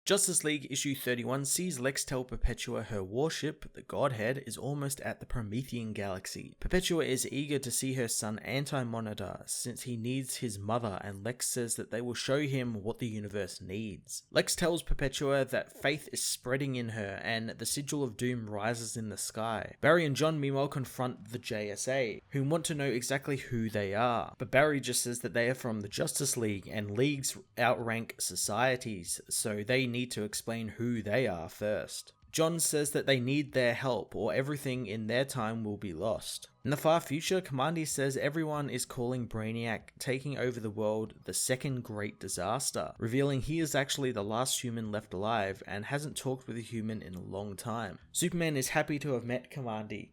Justice League issue 31 sees Lex tell Perpetua her warship, the Godhead, is almost at the Promethean galaxy. Perpetua is eager to see her son Anti-Monitor since he needs his mother, and Lex says that they will show him what the universe needs. Lex tells Perpetua that faith is spreading in her and the sigil of doom rises in the sky. Barry and John meanwhile confront the JSA, who want to know exactly who they are, but Barry just says that they are from the Justice League and leagues outrank societies, so they need to explain who they are first. John says that they need their help or everything in their time will be lost. In the far future, Kamandi says everyone is calling Brainiac taking over the world the second great disaster, revealing he is actually the last human left alive and hasn't talked with a human in a long time. Superman is happy to have met Kamandi,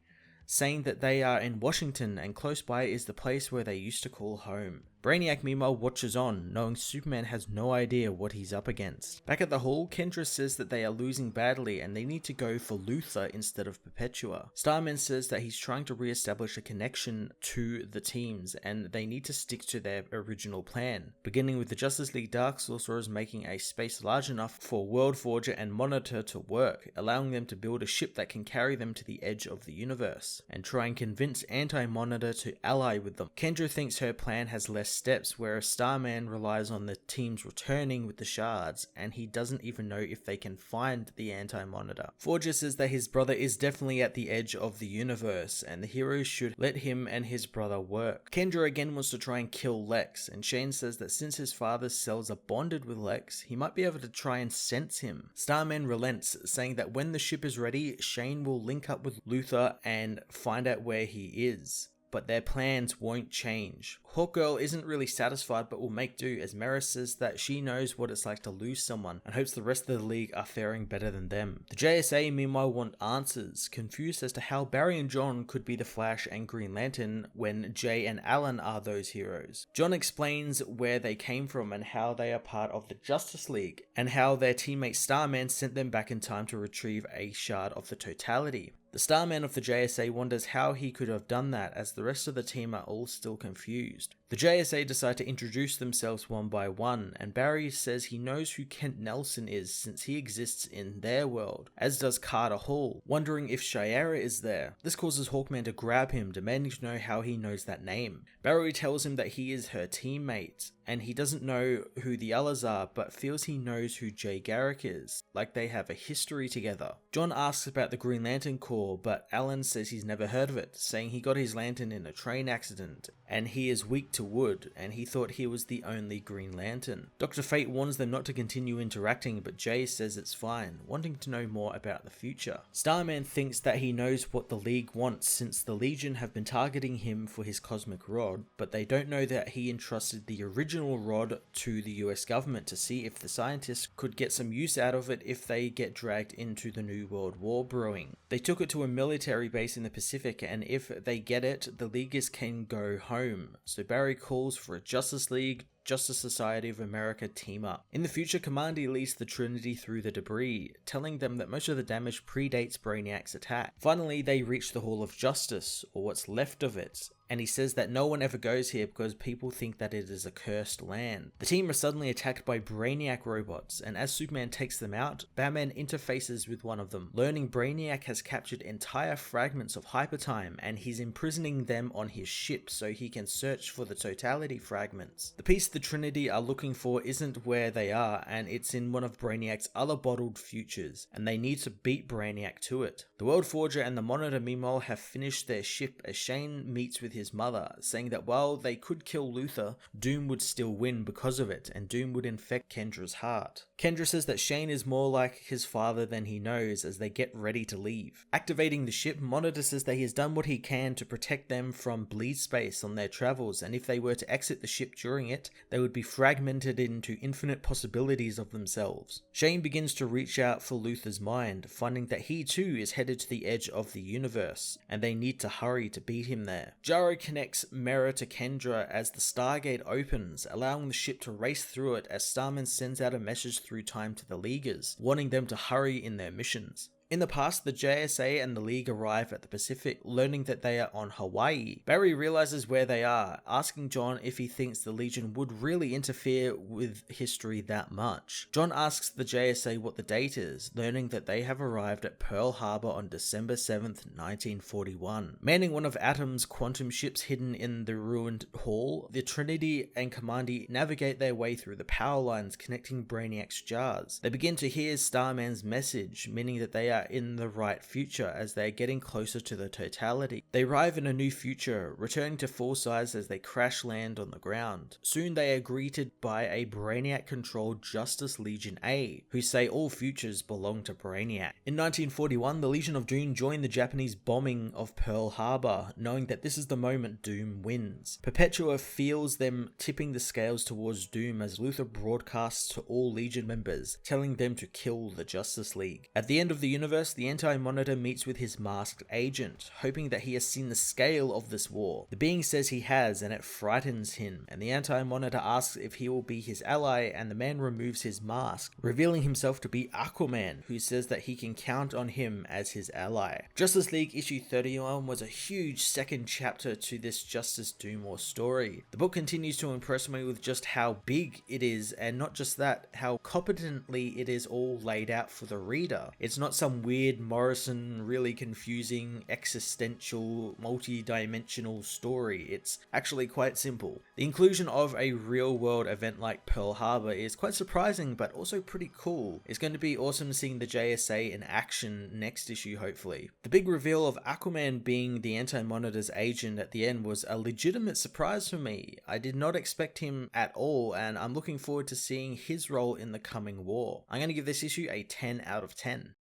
saying that they are in Washington and close by is the place where they used to call home. Brainiac meanwhile watches on, knowing Superman has no idea what he's up against. Back at the hall, Kendra says that they are losing badly and they need to go for Luthor instead of Perpetua. Starman says that he's trying to re-establish a connection to the teams and they need to stick to their original plan, beginning with the Justice League Dark Sorcerers making a space large enough for World Forger and Monitor to work, allowing them to build a ship that can carry them to the edge of the universe, and try and convince Anti-Monitor to ally with them. Kendra thinks her plan has less steps, whereas Starman relies on the teams returning with the shards, and he doesn't even know if they can find the Anti-Monitor. Forger says that his brother is definitely at the edge of the universe, and the heroes should let him and his brother work. Kendra again wants to try and kill Lex, and Shane says that since his father's cells are bonded with Lex, he might be able to try and sense him. Starman relents, saying that when the ship is ready, Shane will link up with Luthor and find out where he is, but their plans won't change. Hawkgirl isn't really satisfied but will make do, as Mera says that she knows what it's like to lose someone and hopes the rest of the league are faring better than them. The JSA meanwhile want answers, confused as to how Barry and John could be the Flash and Green Lantern when Jay and Alan are those heroes. John explains where they came from and how they are part of the Justice League, and how their teammate Starman sent them back in time to retrieve a shard of the Totality. The Starman of the JSA wonders how he could have done that, as the rest of the team are all still confused. The JSA decide to introduce themselves one by one, and Barry says he knows who Kent Nelson is since he exists in their world, as does Carter Hall, wondering if Shiera is there. This causes Hawkman to grab him, demanding to know how he knows that name. Barry tells him that he is her teammate, and he doesn't know who the others are, but feels he knows who Jay Garrick is, like they have a history together. John asks about the Green Lantern Corps, but Alan says he's never heard of it, saying he got his lantern in a train accident, and he is weak to wood, and he thought he was the only Green Lantern. Dr. Fate warns them not to continue interacting, but Jay says it's fine, wanting to know more about the future. Starman thinks that he knows what the League wants, since the Legion have been targeting him for his cosmic rod, but they don't know that he entrusted the original rod to the US government to see if the scientists could get some use out of it if they get dragged into the New World War brewing. They took it to a military base in the Pacific, and if they get it, the Leaguers can go home. So Barry calls for a Justice League, Justice Society of America team up. In the future, Kamandi leads the Trinity through the debris, telling them that most of the damage predates Brainiac's attack. Finally, they reach the Hall of Justice, or what's left of it, and he says that no one ever goes here because people think that it is a cursed land. The team are suddenly attacked by Brainiac robots, and as Superman takes them out, Batman interfaces with one of them, learning Brainiac has captured entire fragments of hypertime and he's imprisoning them on his ship so he can search for the Totality fragments. The piece the Trinity are looking for isn't where they are, and it's in one of Brainiac's other bottled futures, and they need to beat Brainiac to it. The World Forger and the Monitor meanwhile have finished their ship, as Shane meets with his mother, saying that while they could kill Luthor, Doom would still win because of it, and Doom would infect Kendra's heart. Kendra says that Shane is more like his father than he knows as they get ready to leave. Activating the ship, Monitor says that he has done what he can to protect them from bleed space on their travels, and if they were to exit the ship during it, they would be fragmented into infinite possibilities of themselves. Shane begins to reach out for Luthor's mind, finding that he too is headed to the edge of the universe, and they need to hurry to beat him there. Jaro connects Mera to Kendra as the Stargate opens, allowing the ship to race through it as Starman sends out a message through time to the Leaguers, wanting them to hurry in their missions. In the past, the JSA and the League arrive at the Pacific, learning that they are on Hawaii. Barry realizes where they are, asking John if he thinks the Legion would really interfere with history that much. John asks the JSA what the date is, learning that they have arrived at Pearl Harbor on December 7th, 1941. Manning one of Atom's quantum ships hidden in the ruined hall, the Trinity and Commandy navigate their way through the power lines connecting Brainiac's jars. They begin to hear Starman's message, meaning that they are in the right future as they are getting closer to the Totality. They arrive in a new future, returning to full size as they crash land on the ground. Soon they are greeted by a Brainiac-controlled Justice Legion A, who say all futures belong to Brainiac. In 1941, the Legion of Doom joined the Japanese bombing of Pearl Harbor, knowing that this is the moment Doom wins. Perpetua feels them tipping the scales towards Doom as Luthor broadcasts to all Legion members, telling them to kill the Justice League. At the end of the universe, the Anti-Monitor meets with his masked agent, hoping that he has seen the scale of this war. The being says he has, and it frightens him, and the Anti-Monitor asks if he will be his ally, and the man removes his mask, revealing himself to be Aquaman, who says that he can count on him as his ally. Justice League issue 31 was a huge second chapter to this Justice Doom War story. The book continues to impress me with just how big it is, and not just that, how competently it is all laid out for the reader. It's not some weird Morrison, really confusing, existential, multi-dimensional story. It's actually quite simple. The inclusion of a real-world event like Pearl Harbor is quite surprising, but also pretty cool. It's going to be awesome seeing the JSA in action next issue, hopefully. The big reveal of Aquaman being the Anti-Monitor's agent at the end was a legitimate surprise for me. I did not expect him at all, and I'm looking forward to seeing his role in the coming war. I'm going to give this issue a 10 out of 10.